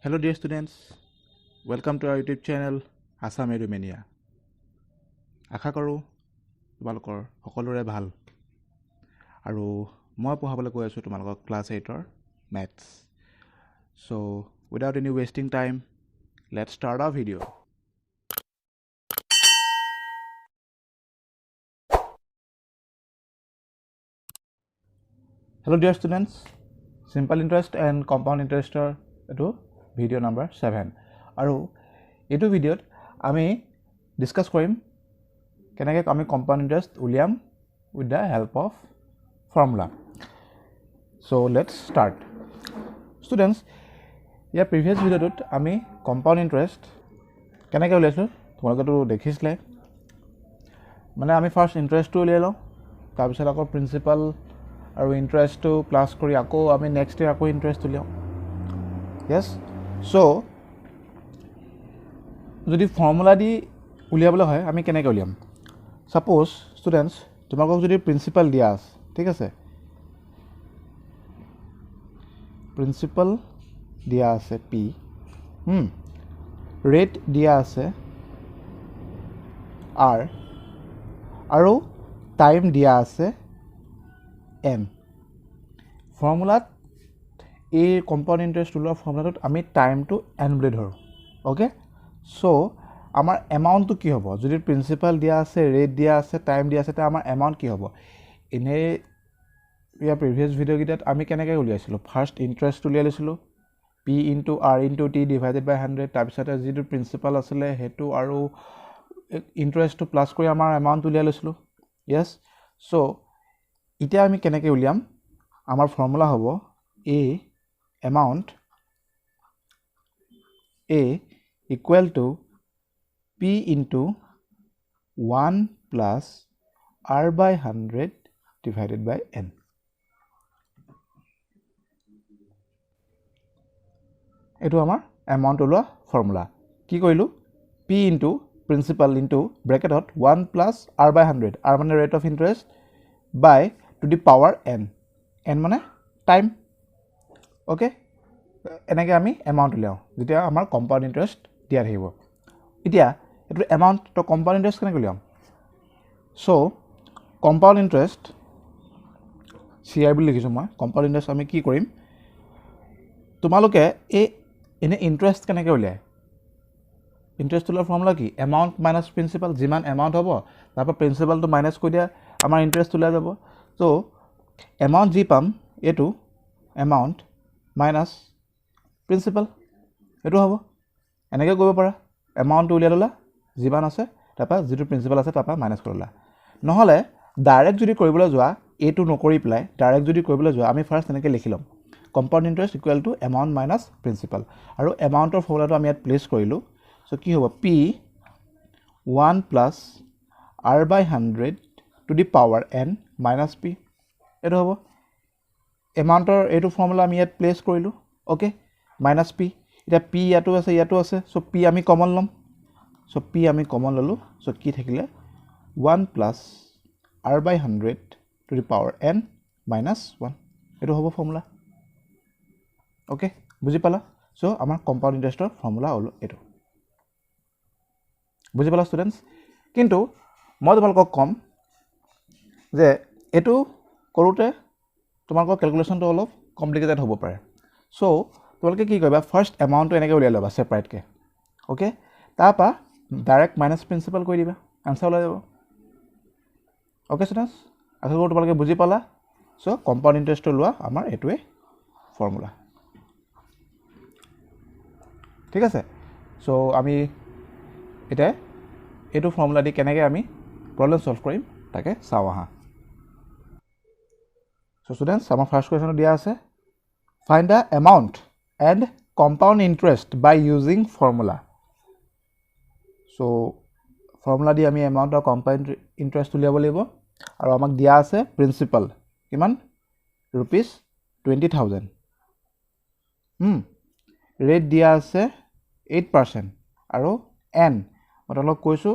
Hello dear students, welcome to our YouTube channel Assam Edumania. আশা কৰোঁ তোমালোকৰ সকলোৰে ভাল আৰু মই পঢ়াবলৈ গৈ আছোঁ তোমালোকক class 8ৰ maths. So without any wasting time, let's start our video. Hello dear students, simple interest and compound interest etu video number 7 আৰু এইটো ভিডিঅ'ত আমি ডিসকাস কৰিম কেনেকৈ আমি compound interest উলিয়াম with the help of formula. So let's start. Students, year previous ভিডিঅ'টোত আমি compound interest কেনেকৈ উলিয়াইছিলোঁ তোমালোকেতো দেখিছিলে মানে আমি ফাৰ্স্ট ইন্টাৰেষ্টটো উলিয়াই লওঁ তাৰপিছত আকৌ প্ৰিন্সিপাল আৰু ইন্টাৰেষ্টটো প্লাস কৰি আকৌ আমি নেক্সট ইয়াৰ আকৌ ইন্টাৰেষ্ট উলিয়াওঁ yes so যদি ফৰ্মুলা দি উলিয়াবলৈ হয় আমি কেনেকৈ উলিয়াম সাপোজ স্টুডেন্টস তোমালোকক যদি প্ৰিন্সিপাল দিয়া আছে ঠিক আছে প্ৰিন্সিপাল দিয়া আছে p ৰেট দিয়া আছে r আৰু টাইম দিয়া আছে n ফৰ্মুলাত এই কম্পাউণ্ড ইন্টাৰেষ্ট ওলোৱা ফৰ্মুলাটোত আমি টাইমটো n বুলি ধৰো ওকে সো আমাৰ এমাউন্টটো কি হ'ব যদি প্ৰিন্সিপাল দিয়া আছে ৰেট দিয়া আছে টাইম দিয়া আছে তে আমাৰ এমাউন্ট কি হ'ব ইনে ইয়াৰ প্ৰিভিয়াস ভিডিও গিটাত আমি কেনেকৈ উলিয়াইছিলো ফাৰ্স্ট ইন্টাৰেষ্ট উলিয়াই লৈছিলো p * r * t ডিভাইডেড বাই 100 তাৰ পিছতে যিটো প্ৰিন্সিপাল আছিল হেতু আৰু ইন্টাৰেষ্টটো প্লাস কৰি আমাৰ এমাউন্ট উলিয়াই লৈছিলো yes সো এতিয়া আমি কেনেকৈ উলিয়াম আমাৰ ফৰ্মুলা হ'ব a amount a equal to p into 1 plus r by 100 divided by n. এটো আমাৰ amount ওলোৱা ফৰ্মুলা কি কইলো p into principal into bracket 1 plus r by 100 r মানে rate of interest by to the power n n মানে time okay এনেকৈ আমি amount উলিয়াও যেতিয়া আমাৰ কম্পাউণ্ড ইন্টাৰেষ্ট দিয়া থাকিব এতিয়া এটো এমাউন্ট তো কম্পাউণ্ড ইন্টাৰেষ্ট কেনেকৈ উলিয়াম সো কম্পাউণ্ড ইন্টাৰেষ্ট CI বুলি লিখিছো মই কম্পাউণ্ড ইন্টাৰেষ্ট আমি কি কৰিম তোমালোকে এনে ইন্টাৰেষ্ট কেনেকৈ উলিয়ায় ইন্টাৰেষ্ট উলিয়াৰ ফৰ্মুলা কি এমাউন্ট মাইনাস প্ৰিন্সিপাল যিমান এমাউন্ট হ'ব তাৰপৰা প্ৰিন্সিপালটো মাইনাস কৰি দিয়া আমাৰ ইন্টাৰেষ্ট ওলাই যাব সো এমাউন্ট যি পাম এটো এমাউন্ট মাইনাস প্ৰিন্সিপাল এটো হ'ব এনেকৈ কৰিব পাৰা এমাউন্ট উলিয়াই ললা যিমান আছে তাৰপা যিটো প্ৰিন্সিপাল আছে তাৰপা মাইনাস কৰিলা নহলে ডাইৰেক্ট যদি কৰিবলৈ যোৱা এটো নকৰি প্লাই ডাইৰেক্ট যদি কৰিবলৈ যোৱা আমি ফাৰ্স্ট এনেকৈ লিখি লম compound interest equal to amount minus principal আৰু এমাউন্টৰ ফৰ্মুলাটো আমি ইয়াত প্লেস কৰিলো সো কি হ'ব p 1 plus r by 100 to the power n minus p এটো হ'ব এমাউন্টৰ এটো ফৰ্মুলা আমি ইয়াত প্লেস কৰিলো ওকে minus p এটা p ইয়াতো আছে সো p আমি কমন লম সো p আমি কমন ললো সো কি থাকিলে 1 plus r by 100 to the power n minus 1 এটো হ'ব ফৰ্মুলা ওকে বুজি পালা সো আমাৰ কম্পাউণ্ড ইন্টাৰেষ্টৰ ফৰ্মুলা হলো এটো বুজি পালা স্টুডেন্টস কিন্তু মই তোমালোকক কম যে এটো কৰোতে তোমালোকৰ ক্যালকুলেশনটো অলপ কমপ্লিকেটেড হ'ব পাৰে সো তোমালোকে কি কৰিবা ফাৰ্স্ট এমাউন্টটো এনেকৈ উলিয়াই লবা সেপাৰেট কে ওকে তাৰপা ডাইৰেক্ট মাইনাস প্ৰিন্সিপাল কৰি দিবা আনসাৰ ওলাই যাব ওকে স্টুডেন্টস আশা কৰো তোমালোকে বুজি পালা সো কম্পাউণ্ড ইন্টাৰেষ্ট লোৱা আমাৰ এটোৱে ফৰ্মুলা ঠিক আছে সো আমি এটা এটো ফৰ্মুলা দি কেনেকৈ আমি প্ৰবলেম সলভ কৰিম তাকে চাও আহা সো স্টুডেন্টস আমাৰ ফাৰ্স্ট কোৱেশ্চন দিয়া আছে find the amount and compound interest by using formula so formula di ami amount or compound interest uliabo lebo aru amak dia ase principal kiman rupees 20000 rate dia ase 8% aru n motolok koisu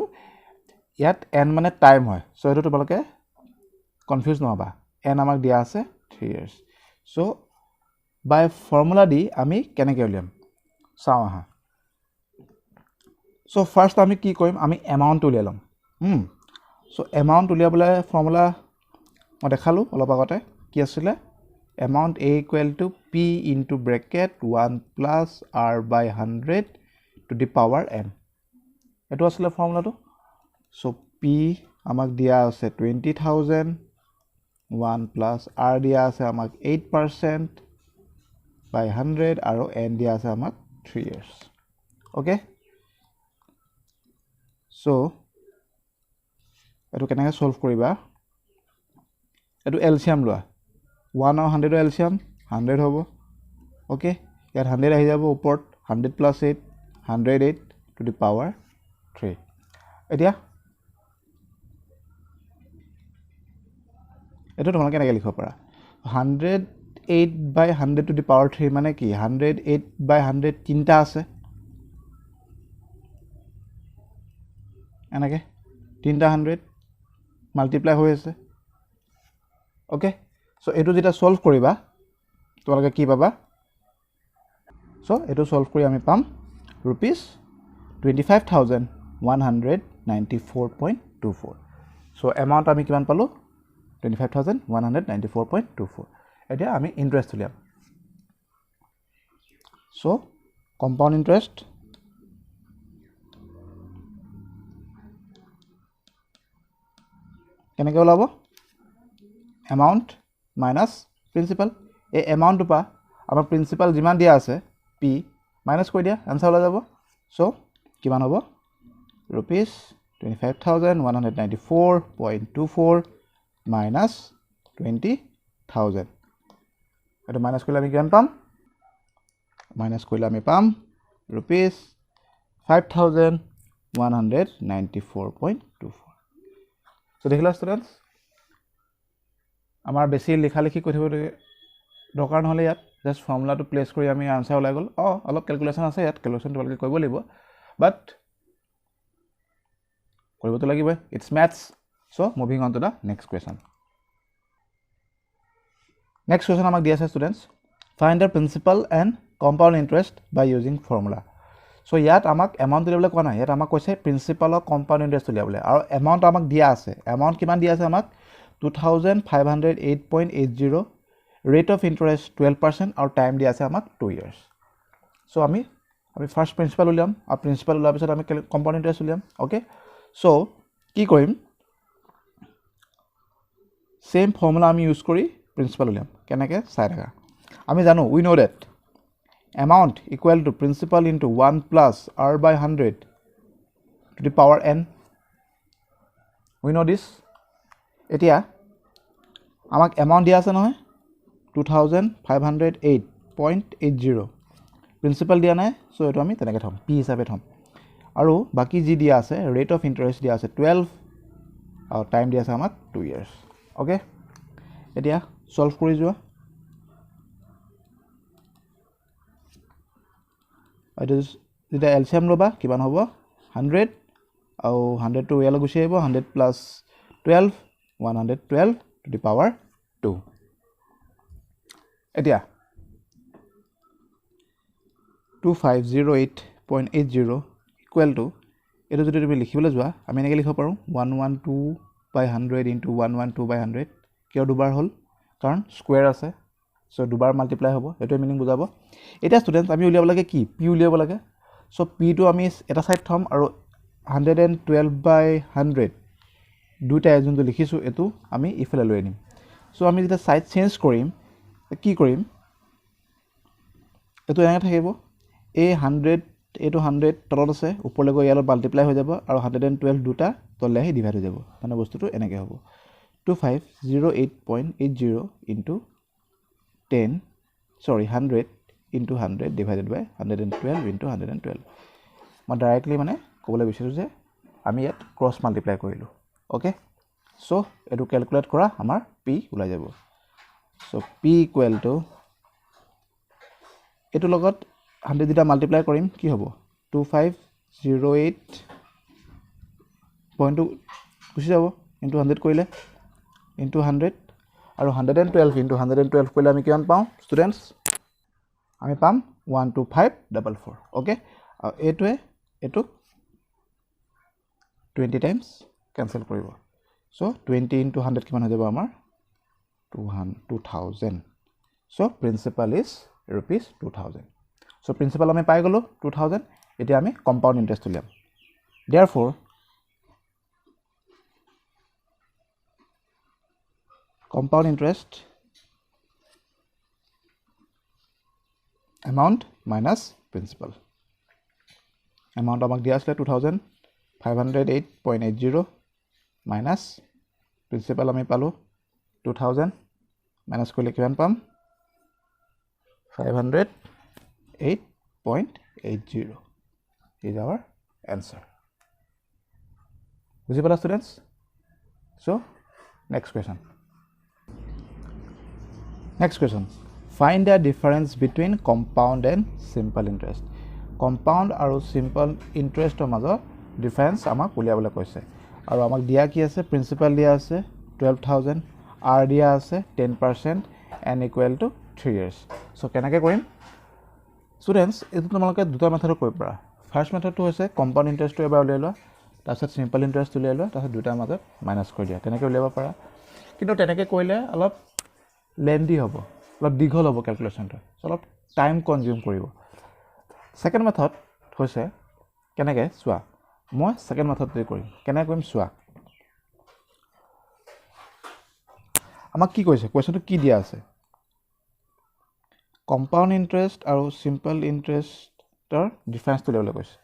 yat n mane time hoy so etu tobaloke confuse নহবা n amak dia ase 3 years so by formula di ami keneke uliam চাওঁ আহা so first আমি কি কৰিম আমি amount উলিয়াই লম so amount উলিয়াবলৈ ফৰ্মুলা মই দেখালো অলপ আগতে কি আছিল amount a equal to p into bracket 1 plus r by 100 to the power n এটো আসলে ফর্মুলাটো সো p আমাক দিয়া আছে 20000 1 plus r দিয়া আছে আমাক 8% by 100 আৰু n দিয়া আছে আমাক 3 years ওকে সো এটো কেনেকৈ সলভ কৰিবা এটো এলসিয়াম লোৱা 1 और 100 एलसीएम 100 होबो ओके यार 100 আহি যাব উপৰত 100 plus 8 108 to the power 3 এতিয়া এটো তোমালোকে কেনেকৈ লিখিব পাৰা 108 by 100 to the power 3 মানে কি 108 by 100 তিনটা আছে এনেকৈ তিনটা 100 মাল্টিপ্লাই হৈ আছে ওকে সো এটো যেটা সলভ কৰিবা তোমালোকে কি পাবা সো এটো সলভ কৰি আমি পাম rupees 25194.24 সো এমাউন্ট আমি কিমান পালো 25194.24 এতিয়া আমি ইন্টারেস্ট উলিয়াম সো কম্পাউন্ড ইন্টারেস্ট কেনেকৈ ওলাব amount minus principal a amount pa amar principal jiman dia ase p minus koi dia answer ola jabo so kiman hobo rupees 25194.24 minus 20000 eto minus koile ami kiman pam minus koile ami pam rupees 5194.24 so dekhila students আমাৰ বেছি লিখা লিখি কৈ থাকিব দৰকাৰ নহলে ইয়াত just ফৰ্মুলাটো place কৰি আমি আনসাৰ ওলাই গল অলপ ক্যালকুলেশন আছে ইয়াত ক্যালকুলেশন তোমালোকে কৰিব লাগিব বাট কৰিবতো লাগিব it's maths so moving on to the next question next question আমাক দিয়া আছে students find the principal and compound interest by using formula so ইয়াত আমাক এমাউন্ট উলিয়াবলৈ কোৱা নাই ইয়াত আমাক কৈছে প্ৰিন্সিপাল আৰু কম্পাউণ্ড ইন্টাৰেষ্ট উলিয়াবলৈ আৰু এমাউন্ট আমাক দিয়া আছে এমাউন্ট কিমান দিয়া আছে আমাক 2508.80 rate of interest 12% और time दिया আছে আমাক 2 years so আমি ফার্স্ট প্রিন্সিপাল উলিয়াম আর প্রিন্সিপাল উলাৰ পিছত আমি কম্পাউন্ড ইন্টাৰেস্ট উলিয়াম ওকে সো কি কৰিম সেম ফৰ্মুলা আমি ইউজ কৰি প্রিন্সিপাল উলিয়াম কেনেকৈ চাই থাকা আমি জানো we know that amount equal to principal into 1 plus r by 100 to the power n we know this এতিয়া আমাক এমাউন্ট দিয়া আছে নহয় 2508.80 প্রিন্সিপাল দিয়া নাই সো এটো আমি তেনেকৈ থম p হিচাপে থম আৰু বাকি জি দিয়া আছে ৰেট অফ ইন্টাৰেস্ট দিয়া আছে 12 আৰু টাইম দিয়া আছে আমাক 2 ইয়াৰ্স ওকে এতিয়া সলভ কৰি যোৱা এটা যেটা এলসিএম লবা কিমান হ'ব 100 আৰু 100 টু ইয়ালৈ গুছি আহিব 100 plus 12 112 to the power 2 এতিয়া 2508.80 equal to এটো যদি তুমি লিখিবলৈ যোৱা আমি এনেকৈ লিখিব পাৰো 112 by 100 into 112 by 100 কিয় দুবাৰ হল কাৰণ স্কয়াৰ আছে সো দুবাৰ মাল্টিপ্লাই হ'ব এটো মিনিং বুজাব এটা স্টুডেন্টস আমি উলিয়াব লাগে কি p উলিয়াব লাগে সো p টো আমি এটা সাইড থম আৰু 112 by 100 দুটা যোনটো লিখিছো এটো আমি ইফালে লৈ আনিম সো আমি যেটা সাইড চেঞ্জ কৰিম কি কৰিম এটো এনেকৈ থাকিব a 100 এটো 100 তলত আছে ওপৰলৈ গৈ ইয়ালৈ মাল্টিপ্লাই হৈ যাব আৰু 112 দুটা তললৈ আহি ডিভাইড হৈ যাব মানে বস্তুটো এনেকৈ হ'ব 2508.80 into 100 into 100 divided by 112 into 112 মই ডাইৰেক্টলি মানে ক'বলৈ বিচাৰিছো যে আমি ইয়াত ক্ৰস মাল্টিপ্লাই কৰিলো ওকে সো এটো ক্যালকুলেট কৰা আমাৰ p ওলাই যাব সো p equal to এটো লগত 100 দিটা মাল্টিপ্লাই কৰিম কি হ'ব 2508 গুছি যাব into 100 কৰিলে into 100 আৰু 112 into 112 কৰিলে আমি কিমান পাওঁ স্টুডেন্টস আমি পাম 12544 okay আৰু এটোৱে এটো 20 times cancel কৰিব so 20 into 100 কিমান হৈ যাব আমাৰ 2000 so principal is rupees 2000 so principal আমি পাই গলো 2000 এতিয়া আমি compound interest উলিয়াম therefore compound interest amount minus principal amount আমাক দিয়া আছে 2508.80 minus principal আমি পালো 2000 minus কৰিলে কিমান পাম 508.80 is our answer বুজি পালা students so next question find the difference between compound and simple interest compound আৰু simple interest মাজৰ difference আমাক উলিয়াবলৈ কৈছে আৰু আমাক দিয়া কি আছে principal দিয়া আছে 12000 r দিয়া আছে 10% n equal to 3 years so কেনেকৈ কৰিম students এটো তোমালোকে দুটা মেথডত কৰিব পাৰা ফাৰ্স্ট মেথডটো হৈছে compound interest এবাৰ উলিয়াই লোৱা তাৰপিছত simple interest উলিয়াই লোৱা তাৰপিছত দুটাৰ মাজত মাইনাস কৰি দিয়া তেনেকৈ উলিয়াব পাৰা কিন্তু তেনেকৈ কৰিলে অলপ lengthy হ'ব অলপ দীঘল হ'ব ক্যালকুলেশনটো অলপ টাইম কনজিউম কৰিব সেকেন্ড মেথড হৈছে কেনেকৈ চোৱা মই সেকেন্ড মেথডটো কৰিম কেনেকৈ কৰিম চোৱা আমাক কি কৈছে কোৱেশ্চনটো কি দিয়া আছে compound interest আৰু simple interestৰ ডিফাৰেন্সটো উলিয়াবলৈ কৈছে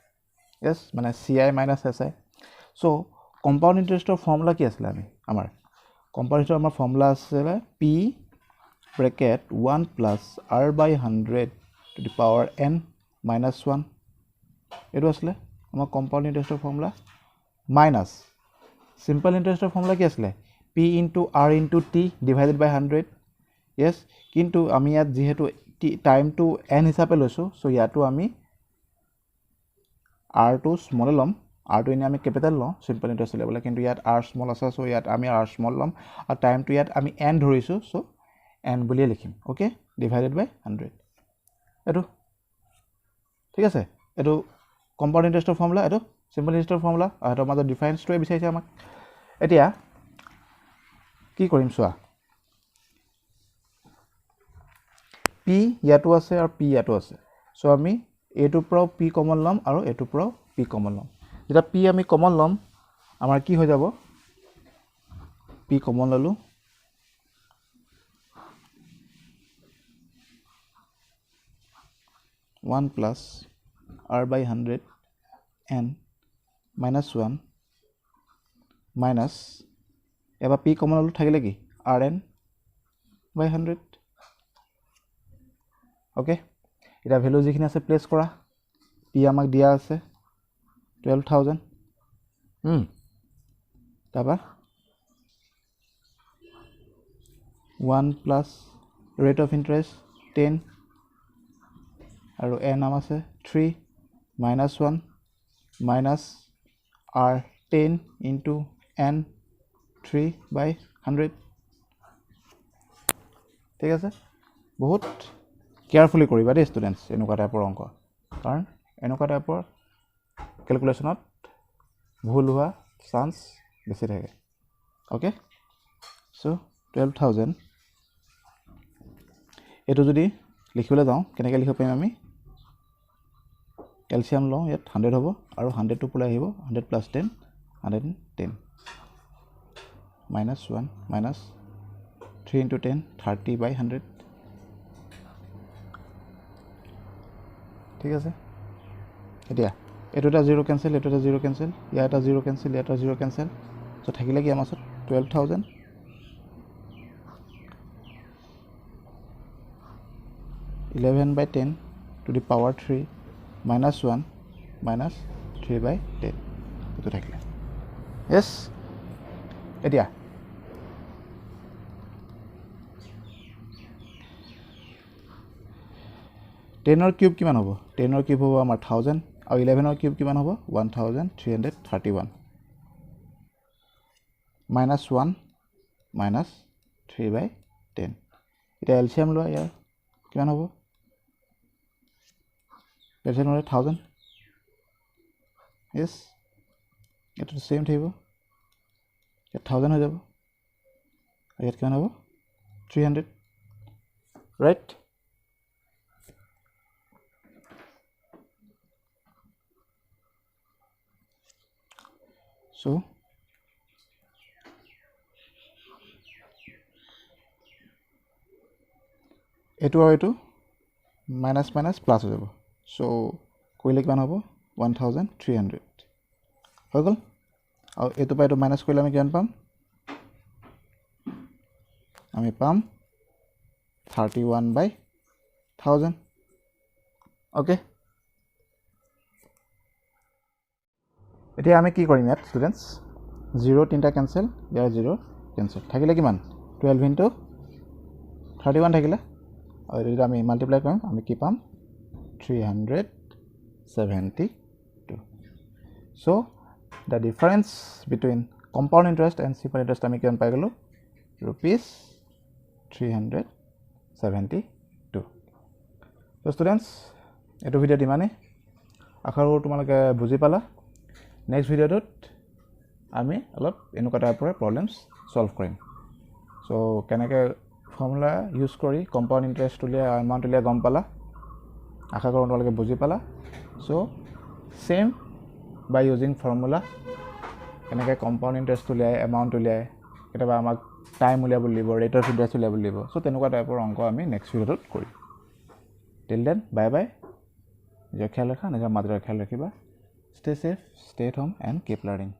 yes মানে ci minus si so compound interestৰ ফৰ্মুলা কি আছিল আমাৰ compound interest আমাৰ ফৰ্মুলা আছিল p bracket 1 plus r by 100 to the power n minus 1 এটো আসলে আমাৰ compound interest formula minus simple interest formula কি আসলে p into r into t divided by 100 yes কিন্তু আমি ইয়াত যেহেতু টাইম টু n হিচাপে লৈছো সো ইয়াটো আমি r টু স্মল লম r টু এনে আমি ক্যাপিটাল লম simple interest লেভেলে কিন্তু ইয়াত r স্মল আছে সো ইয়াত আমি r স্মল লম আৰু টাইম টু ইয়াত আমি n ধৰিছো সো n বুলিয়ে লিখিম ওকে ডিভাইডেড বাই 100 এটো ঠিক আছে এটো compound interest formula এটো simple interest formula আৰু মাজৰ ডিফাৰেন্সটো বিচাৰিছে আমাক এতিয়া কি কৰিম চোৱা p ইয়াটো আছে আৰু p ইয়াটো আছে সো আমি এটো পৰা p কমন লম আৰু এটো পৰা p কমন লম যেটা p আমি কমন লম আমাৰ কি হৈ যাব p কমন ললো 1 plus r by 100 n minus 1 minus এবাৰ p কমন ললো থাকিলে কি rn by 100 ওকে এটা ভ্যালু যিখিনি আছে প্লেস কৰা p আমাক দিয়া আছে 12000 তাবা 1 plus rate of interest 10 আৰু n নাম আছে 3 minus 1 minus r 10 into n 3 by 100 ঠিক আছে বহুত কেয়ারফুলি কৰিবা দে স্টুডেন্টস এনেকুৱা টাইপৰ অংক কাৰণ এনেকুৱা টাইপৰ ক্যালকুলেশনত ভুল হোৱা চান্স বেছি থাকে ওকে সো 12000 এটো যদি লিখিবলৈ যাও কেনেকৈ লিখিব পাৰিম আমি ক্যালসিয়াম লওঁ ইয়াত 100 হ'ব আৰু 100 টো পলাই আহিব 100 plus 10 110 minus 1 minus 3 into 10 30 by 100 ঠিক আছে এতিয়া এটোটা 0 ক্যান্সেল এটোটা 0 ক্যান্সেল ইয়াটা 0 ক্যান্সেল ইয়াটা 0 ক্যান্সেল সো থাকিলে কি আমাৰ 12000 11 by 10 to the power 3 minus 1 minus 3 by 10 এটো থাকিলে yes এতিয়া 10 ৰ কিউব কিমান হ'ব 10 ৰ কিউব হ'ব আমাৰ 1000 আৰু 11 ৰ কিউব কিমান হ'ব 1331 minus 1 minus 3 by 10 এটা এলসিয়াম লোৱা ইয়াৰ কিমান হ'ব কেনচেল হ'লে 1000 yes এইটো সেম থাকিব ইয়াত 1000 হৈ যাব ইয়াত কিমান হ'ব 300 right so এইটো আৰু এইটো মাইনাছ মাইনাছ প্লাছ হৈ যাব সো কৰিলে কিমান হ'ব 1300 হৈ গ'ল আৰু এইটো পাই এইটো মাইনাছ কৰিলে আমি কিমান পাম আমি পাম 31/1000 ওকে এতিয়া আমি কি কৰিম ইয়াত ষ্টুডেন্টস 0 তিনটা কেনসেল ইয়াৰ 0 কেনসেল থাকিলে কিমান 12 into 31 থাকিলে আৰু যদি আমি মাল্টিপ্লাই কৰিম আমি কি পাম 372 so the difference between compound interest and simple interest আমি কিমান পাই গলো rupees 372 so students এটো ভিডিও দিমানে আশা কৰো তোমালোকে বুজি পালা নেক্সট ভিডিওত আমি অলপ এনেকুৱা টাইপৰ প্ৰবলেমছ সলভ কৰিম সো কেনেকৈ ফৰ্মুলা ইউজ কৰি কম্পাউণ্ড ইন্টাৰেষ্ট উলিয়াই এমাউণ্ট উলিয়াই গম পালা আশা কৰো তোমালোকে বুজি পালা সো সেম বাই ইউজিং ফৰ্মুলা কেনেকৈ কম্পাউণ্ড ইন্টাৰেষ্ট উলিয়াই এমাউণ্ট উলিয়াই কেতিয়াবা আমাক টাইম উলিয়াব লাগিব ৰেট অফ ইন্টাৰেষ্ট উলিয়াব লাগিব সো তেনেকুৱা টাইপৰ অংক আমি নেক্সট ভিডিওত কৰিম টিল দেন বাই বাই নিজৰ খেয়াল ৰাখা নিজৰ মাতৃৰ খেয়াল ৰাখিবা stay safe stay at home and keep learning